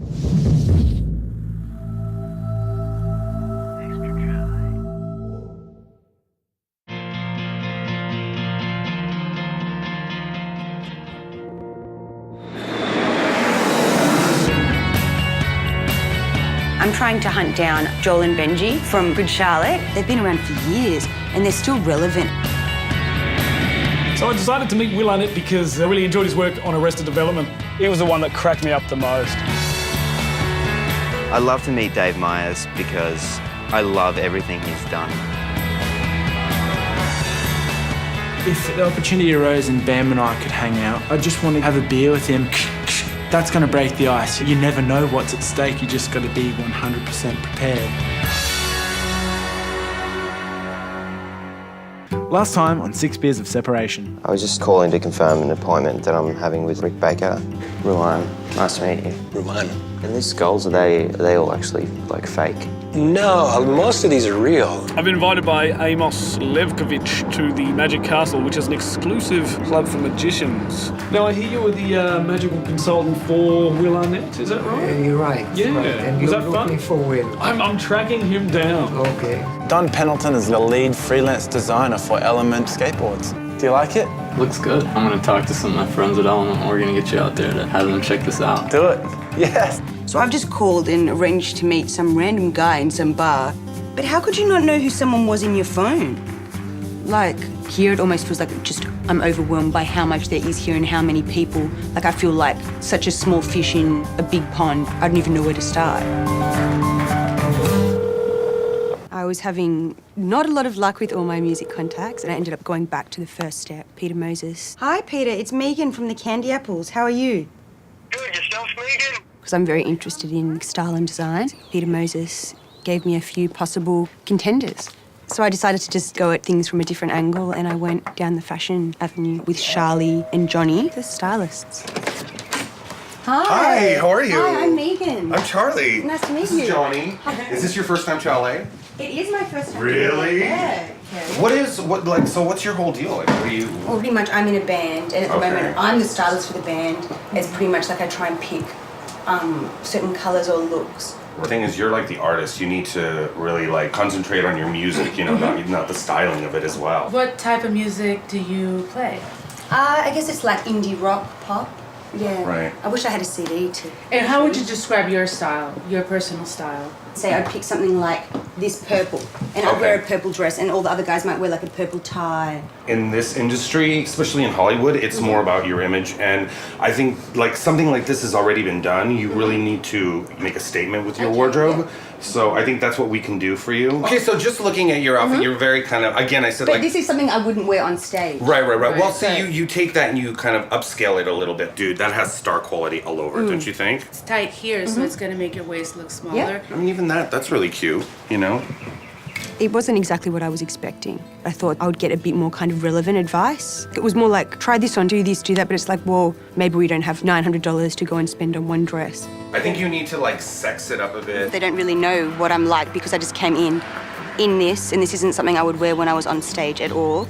I'm trying to hunt down Joel and Benji from Good Charlotte. They've been around for years and they're still relevant. So I decided to meet Will Arnett because I really enjoyed his work on Arrested Development. He was the one that cracked me up the most. I love to meet Dave Meyers because I love everything he's done. If the opportunity arose and Bam and I could hang out, I just want to have a beer with him. That's going to break the ice. You never know what's at stake. You just got to be 100% prepared. Last time on 6 Beers of Separation. I was just calling to confirm an appointment that I'm having with Rick Baker. Ruan, nice to meet you. Ruan. And these skulls, are they all actually, like, fake? No, most of these are real. I've been invited by Amos Levkovich to the Magic Castle, which is an exclusive club for magicians. Now, I hear you were the magical consultant for Will Arnett, is that right? Yeah, you're right. Yeah. Right. And Was you're that fun? looking for Will. I'm tracking him down. Okay. Don Pendleton is the lead freelance designer for Element Skateboards. Do you like it? Looks good. I'm gonna talk to some of my friends at Element. We're gonna get you out there to have them check this out. Do it. Yes. So I've just called and arranged to meet some random guy in some bar. But how could you not know who someone was in your phone? Like, here it almost feels like I'm overwhelmed by how much there is here and how many people. Like, I feel like such a small fish in a big pond. I don't even know where to start. I was having not a lot of luck with all my music contacts, and I ended up going back to the first step, Peter Moses. Hi, Peter. It's Megan from the Candy Apples. How are you? Good. Yourself, Megan? Because I'm very interested in style and design. Peter Moses gave me a few possible contenders. So I decided to just go at things from a different angle, and I went down the fashion avenue with Charlie and Johnny, the stylists. Hi, how are you? Hi, I'm Megan. I'm Charlie. Nice to meet This you. is Johnny. Is this your first time to LA? It is my first time. Really? Yeah. So what's your whole deal? Like, what are you? Well, pretty much I'm in a band, and at the Okay. moment I'm the stylist for the band. It's pretty much like I try and pick certain colours or looks. The thing is, you're like the artist. You need to really like concentrate on your music, you know, not the styling of it as well. What type of music do you play? I guess it's like indie rock, pop. Yeah. Right. I wish I had a CD too. And how would you describe your style, your personal style? Say I'd pick something like this purple, and I'd wear a purple dress, and all the other guys might wear like a purple tie. In this industry, especially in Hollywood, it's more about your image, and I think like something like this has already been done. You really need to make a statement with your wardrobe. Yeah. So I think that's what we can do for you. Okay, so just looking at your outfit, you're very kind of, again, I said but this is something I wouldn't wear on stage. Right. Well, see, you take that and you kind of upscale it a little bit. Dude, that has star quality all over, don't you think? It's tight here, so it's gonna make your waist look smaller. Yeah. I mean, even that's really cute, you know? It wasn't exactly what I was expecting. I thought I would get a bit more kind of relevant advice. It was more like, try this on, do this, do that, but it's like, well, maybe we don't have $900 to go and spend on one dress. I think you need to like sex it up a bit. They don't really know what I'm like because I just came in this, and this isn't something I would wear when I was on stage at all.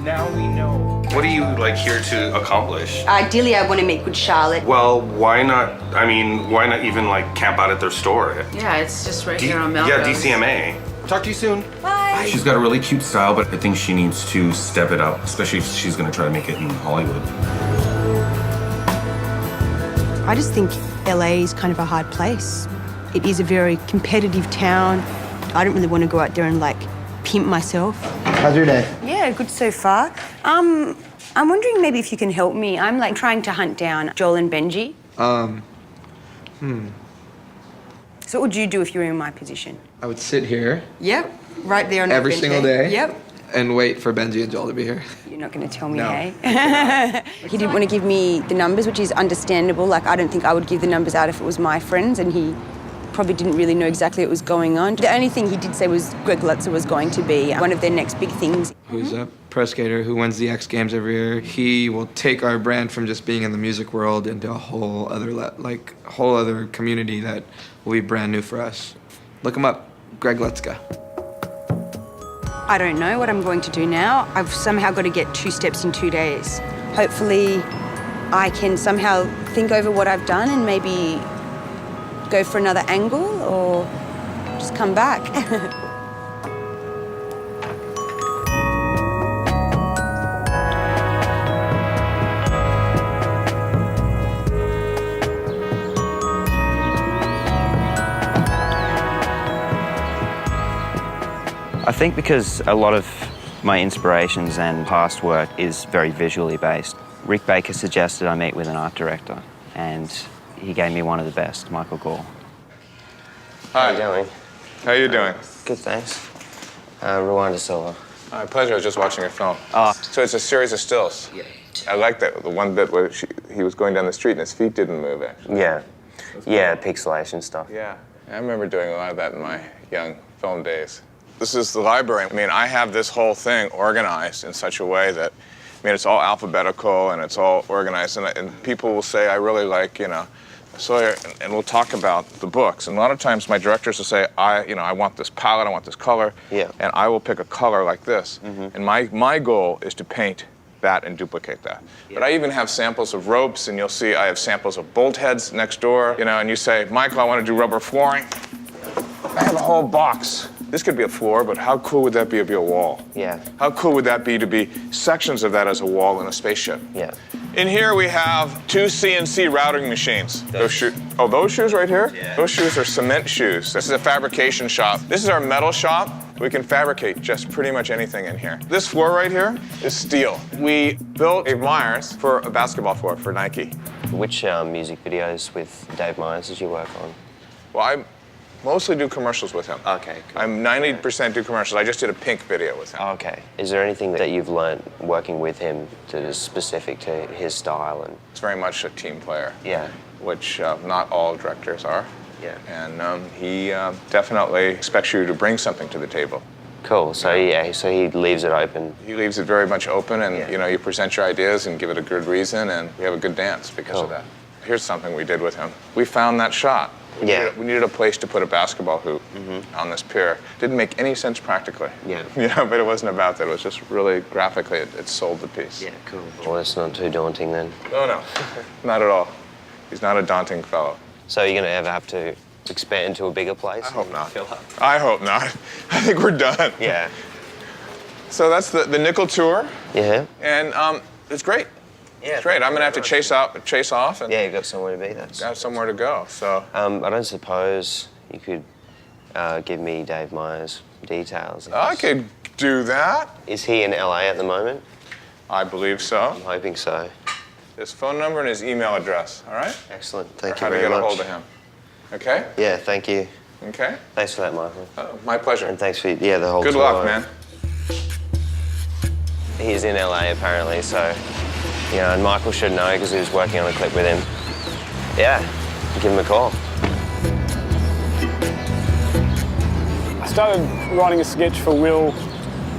Now we know. What are you like here to accomplish? Ideally, I want to meet Good Charlotte. Well, why not even like camp out at their store? Yeah, it's just right here on Melrose. Yeah, DCMA. Talk to you soon. Bye. She's got a really cute style, but I think she needs to step it up, especially if she's gonna try to make it in Hollywood. I just think LA is kind of a hard place. It is a very competitive town. I don't really want to go out there and like pimp myself. How's your day? Yeah, good so far. I'm wondering maybe if you can help me. I'm like trying to hunt down Joel and Benji. So what would you do if you were in my position? I would sit here. Yep, right there on every single day. Yep. And wait for Benji and Joel to be here. You're not going to tell me, No. hey? He didn't want to give me the numbers, which is understandable. Like, I don't think I would give the numbers out if it was my friends, and he probably didn't really know exactly what was going on. The only thing he did say was Greg Lutzer was going to be one of their next big things. Who's a pro skater who wins the X Games every year. He will take our brand from just being in the music world into a whole other community that will be brand new for us. Look him up, Greg Lutzer. I don't know what I'm going to do now. I've somehow got to get 2 steps in 2 days. Hopefully I can somehow think over what I've done and maybe go for another angle or just come back? I think because a lot of my inspirations and past work is very visually based. Rick Baker suggested I meet with an art director, and he gave me one of the best, Michael Gore. Hi. How you doing? How you doing? Good, thanks. Rwanda Silva. My pleasure. I was just watching a film. So it's a series of stills. Yeah. I like that. The one bit where he was going down the street and his feet didn't move, actually. Yeah. Yeah, pixelation stuff. Yeah. I remember doing a lot of that in my young film days. This is the library. I mean, I have this whole thing organized in such a way that, I mean, it's all alphabetical and it's all organized. And people will say, I really like, you know, Sawyer, and we'll talk about the books. And a lot of times my directors will say, I want this palette, I want this color. Yeah. And I will pick a color like this. Mm-hmm. And my goal is to paint that and duplicate that. Yeah. But I even have samples of ropes, and you'll see I have samples of bolt heads next door, you know, and you say, Michael, I want to do rubber flooring. I have a whole box. This could be a floor, but how cool would that be to be a wall? Yeah. How cool would that be to be sections of that as a wall in a spaceship? Yeah. In here we have 2 CNC routing machines. Those shoes right here? Yeah. Those shoes are cement shoes. This is a fabrication shop. This is our metal shop. We can fabricate just pretty much anything in here. This floor right here is steel. We built a Myers for a basketball floor for Nike. Which music videos with Dave Myers did you work on? Well, I mostly do commercials with him. Okay, cool. I'm 90% do commercials. I just did a Pink video with him. Okay. Is there anything that you've learned working with him that is specific to his style? And It's very much a team player. yeah. Which not all directors are. Yeah. And he definitely expects you to bring something to the table. Cool. So yeah, so he leaves it open. He leaves it very much open, and Yeah. you know, you present your ideas and give it a good reason, and we have a good dance because Cool. of that. Here's something we did with him. We found that shot. We needed a place to put a basketball hoop on this pier. Didn't make any sense practically. Yeah. You know, but it wasn't about that. It was just really graphically, it sold the piece. Yeah, cool. Well, it's not too daunting then. No, not at all. He's not a daunting fellow. So you're gonna ever have to expand to a bigger place? I hope not. Fill up? I hope not. I think we're done. Yeah. So that's the nickel tour, Yeah. and it's great. Yeah. It's great. I'm gonna have to chase off, and Yeah, you've got somewhere to be. That's. got somewhere to go. So I don't suppose you could give me Dave Myers' details. I could do that. Is he in LA at the moment? I believe so. I'm hoping so. His phone number and his email address. All right. Excellent. Thank How you to very get much. a hold of him. Okay. Yeah, thank you. Okay. Thanks for that, Michael. My pleasure. And thanks for the whole Good tour. luck, man. He's in LA apparently, so and Michael should know because he was working on a clip with him. Yeah, give him a call. I started writing a sketch for Will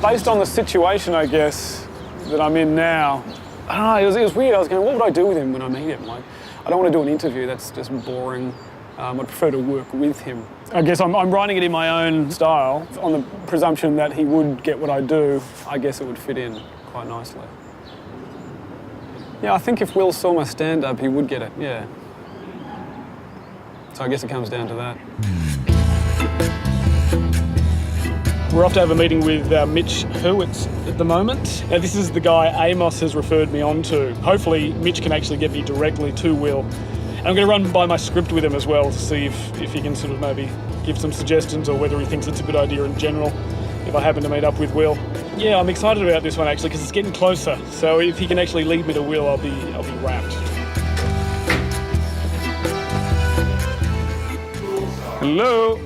based on the situation, I guess, that I'm in now. I don't know, it was weird. I was going, what would I do with him when I meet him? Like, I don't want to do an interview, that's just boring. I'd prefer to work with him. I guess I'm writing it in my own style. On the presumption that he would get what I do, I guess it would fit in quite nicely. Yeah, I think if Will saw my stand-up, he would get it, yeah. So I guess it comes down to that. We're off to have a meeting with Mitch Hurwitz at the moment. Now, this is the guy Amos has referred me on to. Hopefully, Mitch can actually get me directly to Will. And I'm going to run by my script with him as well to see if he can sort of maybe give some suggestions or whether he thinks it's a good idea in general if I happen to meet up with Will. Yeah, I'm excited about this one actually because it's getting closer. So if he can actually lead me to Will, I'll be wrapped. Hello.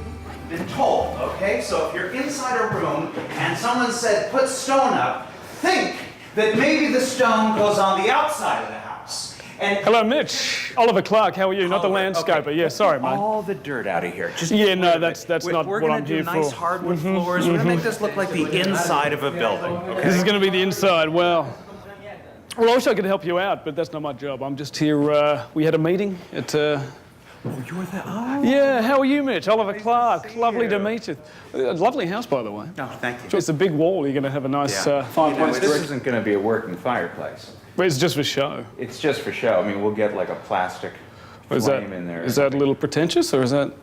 Been told, okay? So if you're inside a room and someone said, put stone up, think that maybe the stone goes on the outside of the house. And hello, Mitch. Oliver Clark, how are you? Not the landscaper. Okay. Yeah, sorry, mate. All the dirt out of here. Just yeah, no, that's not what I'm here for. We're gonna do nice hardwood floors. We're gonna make this look like the inside of a building. Okay? This is gonna be the inside. Well, I wish I could help you out, but that's not my job. I'm just here. We had a meeting at. Oh, you're the. Oh. Yeah, how are you, Mitch? Oliver Clark. Lovely to meet you. Lovely house, by the way. No, thank you. It's a big wall. You're going to have a nice fireplace. This isn't going to be a working fireplace. But it's just for show. It's just for show. I mean, we'll get like a plastic flame in there. Is that a little pretentious, or is that?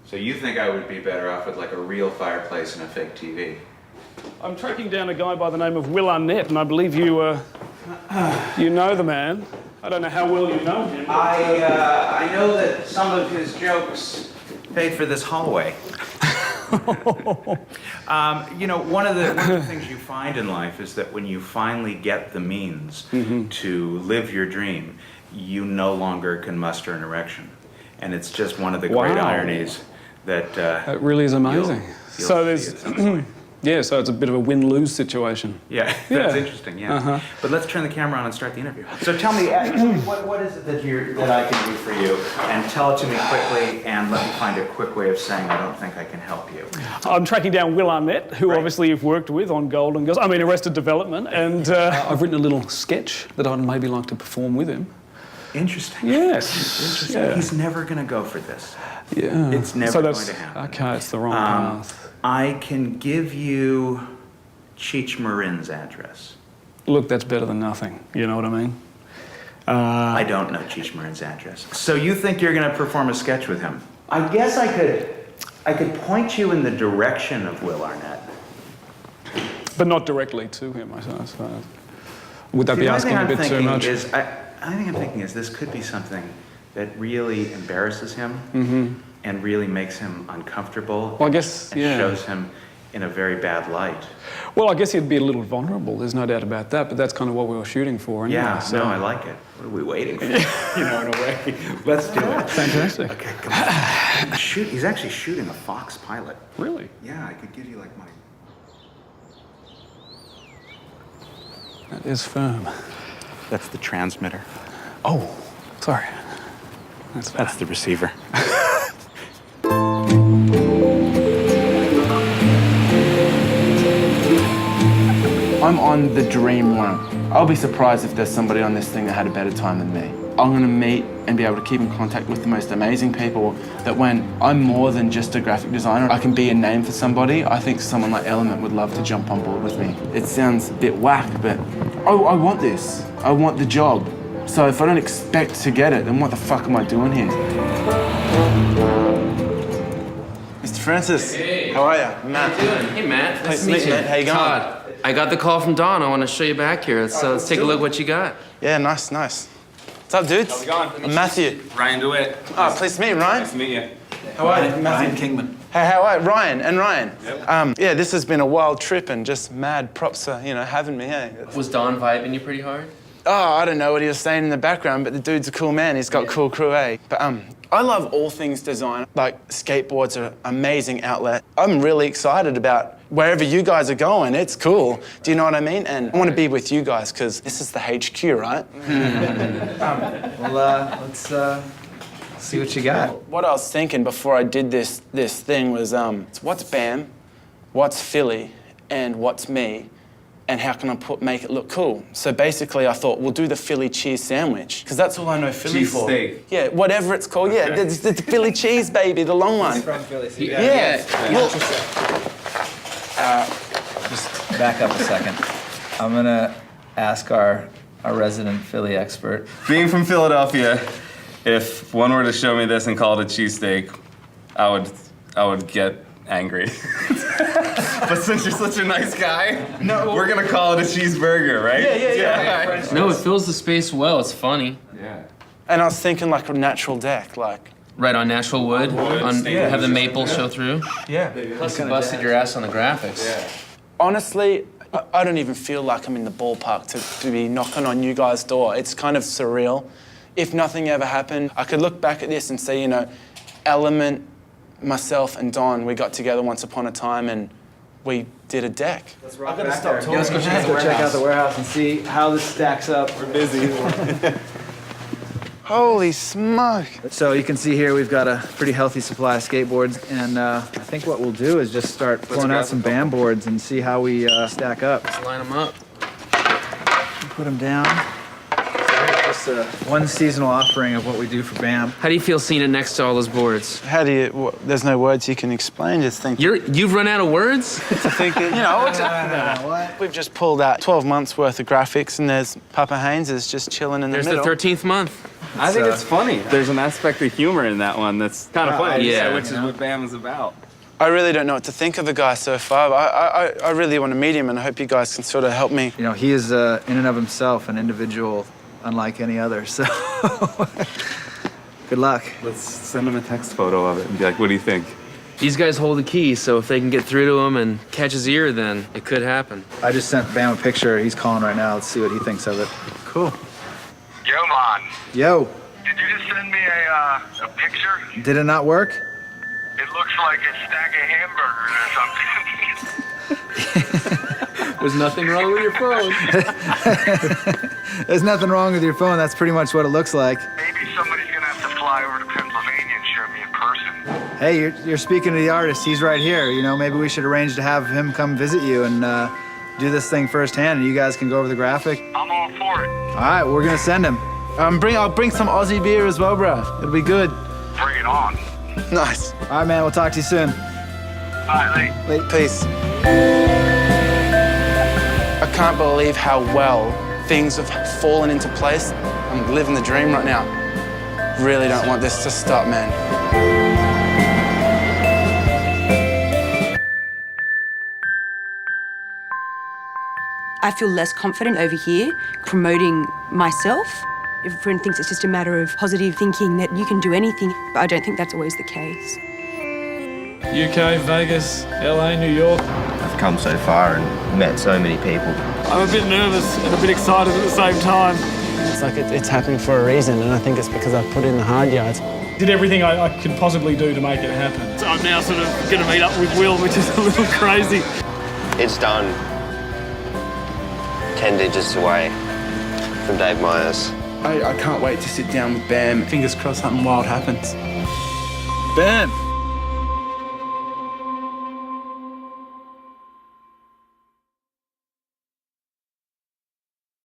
So you think I would be better off with like a real fireplace and a fake TV? I'm tracking down a guy by the name of Will Arnett, and I believe you know the man. I don't know how well you know him. I know that some of his jokes paid for this hallway. You know, one of the things you find in life is that when you finally get the means to live your dream, you no longer can muster an erection. And it's just one of the great ironies that... That really is amazing. You'll So there's... Yeah, so it's a bit of a win-lose situation. Yeah, that's interesting, yeah. But let's turn the camera on and start the interview. So tell me, what is it that I can do for you? And tell it to me quickly, and let me find a quick way of saying I don't think I can help you. I'm tracking down Will Arnett, who obviously you've worked with on Golden Girls, Arrested Development, and I've written a little sketch that I'd maybe like to perform with him. Interesting. Yes. Interesting. Yeah. He's never going to go for this. Yeah. It's never going to happen. Okay, it's the wrong path. I can give you Cheech Marin's address. Look, that's better than nothing. You know what I mean? I don't know Cheech Marin's address. So you think you're going to perform a sketch with him? I guess I could point you in the direction of Will Arnett. But not directly to him, I suppose. Would that be asking a bit too much? I think I'm thinking is this could be something that really embarrasses him and really makes him uncomfortable. Well, I guess, and shows him in a very bad light. Well, I guess he'd be a little vulnerable. There's no doubt about that. But that's kind of what we were shooting for. Anyway, yeah. So. No, I like it. What are we waiting for? You know, in a way. Let's do it. Fantastic. Okay, come on. He's actually shooting a Fox pilot. Really? Yeah, I could give you like my. That is firm. That's the transmitter. Oh, sorry. That's the receiver. I'm on the dream one. I'll be surprised if there's somebody on this thing that had a better time than me. I'm gonna meet and be able to keep in contact with the most amazing people that when I'm more than just a graphic designer, I can be a name for somebody. I think someone like Element would love to jump on board with me. It sounds a bit whack, but I want this. I want the job. So if I don't expect to get it, then what the fuck am I doing here? Mr. Francis, hey. How are you? Matt. How you doing? Hey, Matt. Nice to meet you. How you going? Todd. I got the call from Don. I want to show you back here. Let's take a look what you got. Yeah, nice. What's up, dudes? How's it going? I'm Matthew. Ryan DeWitt. Oh, pleased to meet you, Ryan. Nice to meet you. How are you? Ryan Kingman. Hey, how are you? Ryan. Yep. Yeah, this has been a wild trip and just mad props for, having me, hey. Was Don vibing you pretty hard? Oh, I don't know what he was saying in the background, but the dude's a cool man. He's got a cool crew, eh? But I love all things design. Like, skateboards are an amazing outlet. I'm really excited about wherever you guys are going. It's cool. Do you know what I mean? And I want to be with you guys because this is the HQ, right? Let's see what you got. What I was thinking before I did this thing was, what's BAM, what's Philly, and what's me? And how can I make it look cool? So basically I thought, we'll do the Philly cheese sandwich, because that's all I know Philly cheese for. Steak. Yeah, whatever it's called. Yeah, the Philly cheese, baby, the long one. It's from Philly. Yeah. Look. Just back up a second. I'm gonna ask our resident Philly expert. Being from Philadelphia, if one were to show me this and call it a cheesesteak, I would get angry. But since you're such a nice guy, we're gonna call it a cheeseburger, right? Yeah. No, it fills the space well. It's funny. Yeah. And I was thinking like a natural deck, like. Right on natural wood. Have the maple show through. Yeah. Plus, you busted your ass on the graphics. Yeah. Honestly, I don't even feel like I'm in the ballpark to be knocking on you guys' door. It's kind of surreal. If nothing ever happened, I could look back at this and say, Element, myself and Don, we got together once upon a time and we did a deck. Let's rock back there. Let's go check out the warehouse and see how this stacks up. We're busy. Holy smoke. So you can see here we've got a pretty healthy supply of skateboards, and I think what we'll do is just start pulling out some BAM boards and see how we stack up. Let's line them up. Put them down. It's one seasonal offering of what we do for BAM. How do you feel seeing it next to all those boards? How do you, there's no words you can explain, just think. You've run out of words? To think, you know, What? we've just pulled out 12 months worth of graphics and there's Papa Haynes is just chilling in the There's middle. the 13th month. I think it's funny. There's an aspect of humor in that one that's kind of funny. yeah. Which is what BAM is about. I really don't know what to think of the guy so far. I really want to meet him and I hope you guys can sort of help me. You know, he is in and of himself an individual unlike any other, so good luck. Let's send him a text photo of it and be like, what do you think? These guys hold the key, so if they can get through to him and catch his ear, then it could happen. I just sent Bam a picture. He's calling right now. Let's see what he thinks of it. Cool. Yo, man. Yo, Did you just send me a picture? did it not work? It looks like a stack of hamburgers or something. There's nothing wrong with your phone. There's nothing wrong with your phone. That's pretty much what it looks like. Maybe somebody's gonna have to fly over to Pennsylvania and show me in person. Hey, you're speaking to the artist. He's right here. You know, maybe we should arrange to have him come visit you and do this thing firsthand, and you guys can go over the graphic. I'm all for it. All right, we're gonna send him. I'll bring some Aussie beer as well, bro. It'll be good. Bring it on. Nice. All right, man. We'll talk to you soon. All right, Late. Peace. I can't believe how well things have fallen into place. I'm living the dream right now. Really don't want this to stop, man. I feel less confident over here promoting myself. If a friend thinks it's just a matter of positive thinking that you can do anything, but I don't think that's always the case. UK, Vegas, LA, New York. I've come so far and met so many people. I'm a bit nervous and a bit excited at the same time. It's like it's happening for a reason, and I think it's because I've put in the hard yards. Did everything I could possibly do to make it happen. So I'm now sort of going to meet up with Will, which is a little crazy. It's done 10 digits away from Dave Myers. I can't wait to sit down with Bam. Fingers crossed something wild happens. Bam.